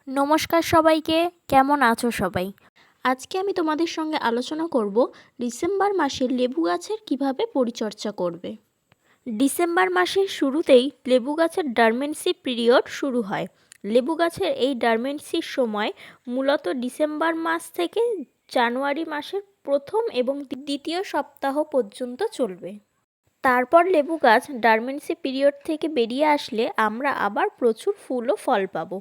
নমস্কার সবাইকে, কেমন আছো সবাই? আজকে আমি তোমাদের সঙ্গে আলোচনা করব ডিসেম্বর মাসে লেবু গাছের কিভাবে পরিচর্যা করবে। ডিসেম্বর মাসের শুরুতেই লেবু গাছের ডরমেন্সি পিরিয়ড শুরু হয়। লেবু গাছের এই ডরমেন্সির সময় মূলত ডিসেম্বর মাস থেকে জানুয়ারি মাসের প্রথম এবং দ্বিতীয় সপ্তাহ পর্যন্ত চলবে। তারপর লেবু গাছ ডরমেন্সি পিরিয়ড থেকে বেরিয়ে আসলে আমরা আবার প্রচুর ফুল ও ফল পাবো।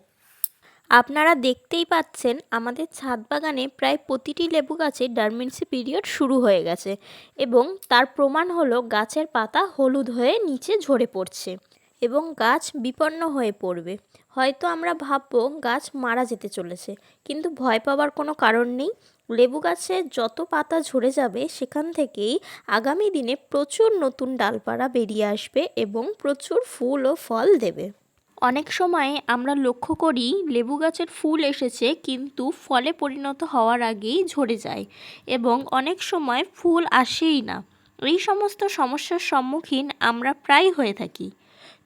আপনারা দেখতেই পাচ্ছেন আমাদের ছাদ বাগানে প্রায় প্রতিটি লেবু গাছে ডরমেন্সি পিরিয়ড শুরু হয়ে গেছে এবং তার প্রমাণ হলো গাছের পাতা হলুদ হয়ে নিচে ঝরে পড়ছে এবং গাছ বিপন্ন হয়ে পড়বে। হয়তো আমরা ভাববো গাছ মারা যেতে চলেছে, কিন্তু ভয় পাওয়ার কোনো কারণ নেই। লেবু গাছে যত পাতা ঝরে যাবে সেখান থেকেই আগামী দিনে প্রচুর নতুন ডালপালা বেরিয়ে আসবে এবং প্রচুর ফুল ও ফল দেবে। অনেক সময় আমরা লক্ষ্য করি লেবু গাছের ফুল এসেছে কিন্তু ফলে পরিণত হওয়ার আগেই ঝরে যায় এবং অনেক সময় ফুল আসেই না। এই সমস্ত সমস্যার সম্মুখীন আমরা প্রায় হয়ে থাকি।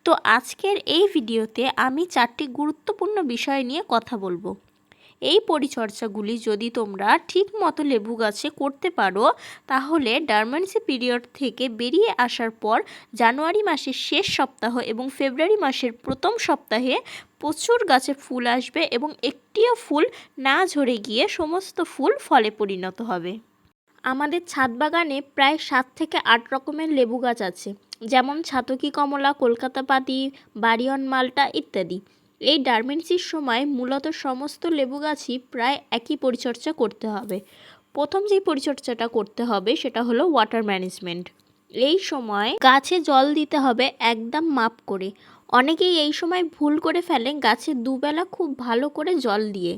তো আজকের এই ভিডিওতে আমি 4টি গুরুত্বপূর্ণ বিষয় নিয়ে কথা বলবো। এই পরিচর্যাগুলি যদি তোমরা ঠিক মতো লেবু গাছে করতে পারো তাহলে ডরমেন্সি পিরিয়ড থেকে বেরিয়ে আসার পর জানুয়ারি মাসের শেষ সপ্তাহ এবং ফেব্রুয়ারি মাসের প্রথম সপ্তাহে প্রচুর গাছে ফুল আসবে এবং একটিও ফুল না ঝরে গিয়ে সমস্ত ফুল ফলে পরিণত হবে। আমাদের ছাদ বাগানে প্রায় 7 থেকে 8 রকমের লেবু গাছ আছে, যেমন ছাতকি কমলা, কলকাতা পাতি, বাড়িয়ন মাল্টা ইত্যাদি। এই ডরমেন্সির সময় মূলত সমস্ত লেবু গাছই প্রায় একই পরিচর্যা করতে হবে। প্রথম যেই পরিচর্যাটা করতে হবে সেটা হলো ওয়াটার ম্যানেজমেন্ট। এই সময় গাছে জল দিতে হবে একদম মাপ করে। অনেকেই এই সময় ভুল করে ফেলে গাছে দুবেলা খুব ভালো করে জল দিয়ে।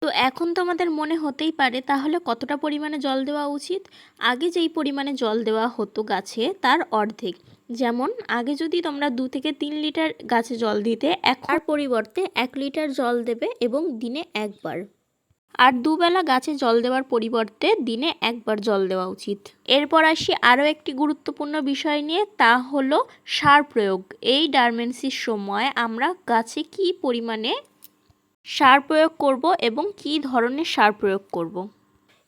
তো এখন তোমাদের মনে হতেই পারে তাহলে কতটা পরিমাণে জল দেওয়া উচিত। আগে যেই পরিমাণে জল দেওয়া হতো গাছে তার অর্ধেক। যেমন আগে যদি তোমরা 2 থেকে 3 লিটার গাছে জল দিতে, এখন পরিবর্তে 1 লিটার জল দেবে এবং দিনে একবার। আর দুবেলা গাছে জল দেওয়ার পরিবর্তে দিনে একবার জল দেওয়া উচিত। এরপর আসি আরও একটি গুরুত্বপূর্ণ বিষয় নিয়ে, তা হলো সার প্রয়োগ। এই ডরমেন্সির সময় আমরা গাছে কী পরিমাণে সার প্রয়োগ করব এবং কী ধরনের সার প্রয়োগ করব।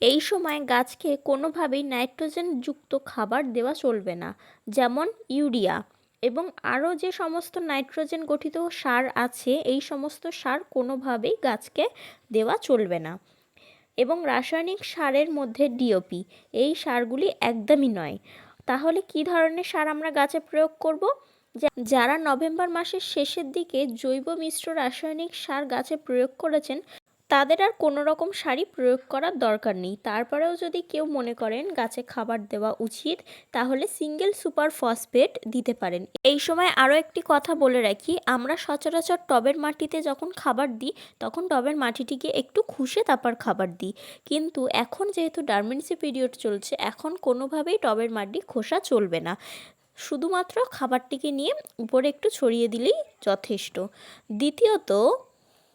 এই সময় গাছকে কোনোভাবেই নাইট্রোজেনযুক্ত খাবার দেওয়া চলবে না, যেমন ইউরিয়া এবং আরও যে সমস্ত নাইট্রোজেন গঠিত সার আছে এই সমস্ত সার কোনোভাবেই গাছকে দেওয়া চলবে না। এবং রাসায়নিক সারের মধ্যে ডিওপি, এই সারগুলি একদমই নয়। তাহলে কী ধরনের সার আমরা গাছে প্রয়োগ করব? যারা নভেম্বর মাসের শেষের দিকে জৈব মিশ্র রাসায়নিক সার গাছে প্রয়োগ করেছেন তাদের আর কোনো রকম সারই প্রয়োগ করার দরকার নেই। তারপরেও যদি কেউ মনে করেন গাছে খাবার দেওয়া উচিত তাহলে সিঙ্গেল সুপার ফসফেট দিতে পারেন। এই সময় আরও একটি কথা বলে রাখি, আমরা সচরাচর টবের মাটিতে যখন খাবার দিই তখন টবের মাটিটিকে একটু খুশে তারপর খাবার দিই, কিন্তু এখন যেহেতু ডরমেন্সি পিরিয়ড চলছে এখন কোনোভাবেই টবের মাটি খোসা চলবে না। শুধুমাত্র খাবারটিকে নিয়ে উপরে একটু ছড়িয়ে দিলেই যথেষ্ট। দ্বিতীয়ত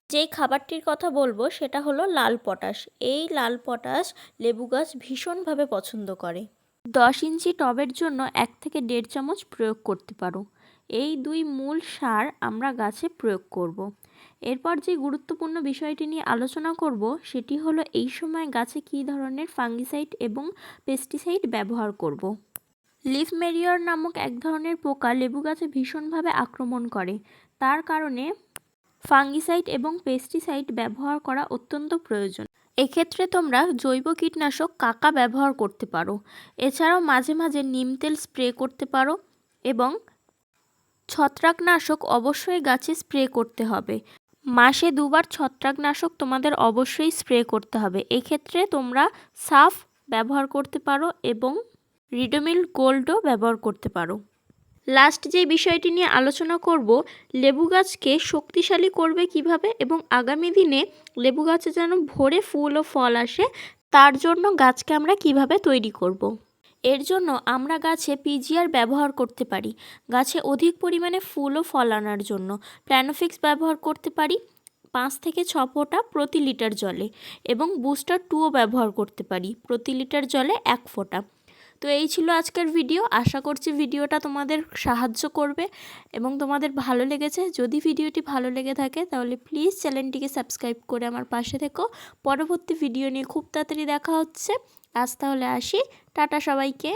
যেই খাবারটির কথা বলবো সেটা হলো লাল পটাশ। এই লাল পটাশ লেবু গাছ ভীষণভাবে পছন্দ করে। 10 ইঞ্চি টবের জন্য 1 থেকে 1.5 চামচ প্রয়োগ করতে পারো। এই দুই মূল সার আমরা গাছে প্রয়োগ করব। এরপর যে গুরুত্বপূর্ণ বিষয়টি নিয়ে আলোচনা করব সেটি হলো এই সময় গাছে কী ধরনের ফাঙ্গিসাইড এবং পেস্টিসাইড ব্যবহার করব। লিফ মেরিয়র নামক এক ধরনের পোকা লেবু গাছে ভীষণভাবে আক্রমণ করে, তার কারণে ফাঙ্গিসাইড এবং পেস্টিসাইড ব্যবহার করা অত্যন্ত প্রয়োজন। এক্ষেত্রে তোমরা জৈব কীটনাশক কাকা ব্যবহার করতে পারো। এছাড়াও মাঝে মাঝে নিম তেল স্প্রে করতে পারো এবং ছত্রাকনাশক অবশ্যই গাছে স্প্রে করতে হবে। মাসে 2 বার ছত্রাকনাশক তোমাদের অবশ্যই স্প্রে করতে হবে। এক্ষেত্রে তোমরা সাফ ব্যবহার করতে পারো এবং রিডোমিল গোল্ডও ব্যবহার করতে পারো। লাস্ট যে বিষয়টি নিয়ে আলোচনা করব, লেবু গাছকে শক্তিশালী করবে কিভাবে এবং আগামী দিনে লেবু গাছে যেন ভরে ফুল ও ফল আসে তার জন্য গাছকে আমরা কিভাবে তৈরি করব। এর জন্য আমরা গাছে পিজিআর ব্যবহার করতে পারি। গাছে অধিক পরিমাণে ফুল ও ফল আনার জন্য প্ল্যানোফিক্স ব্যবহার করতে পারি 5 থেকে 6 ফোঁটা প্রতি লিটার জলে এবং বুস্টার 2ও ব্যবহার করতে পারি প্রতি লিটার জলে 1 ফোঁটা। তো এই ছিল আজকের ভিডিও। আশা করছি ভিডিওটা তোমাদের সাহায্য করবে এবং তোমাদের ভালো লেগেছে। যদি ভিডিওটি ভালো লেগে থাকে তাহলে প্লিজ চ্যানেলটিকে সাবস্ক্রাইব করে আমার পাশে থেকো। পরবর্তী ভিডিও নিয়ে খুব তাড়াতাড়ি দেখা হচ্ছে। আজ তাহলে আসি, টাটা সবাইকে।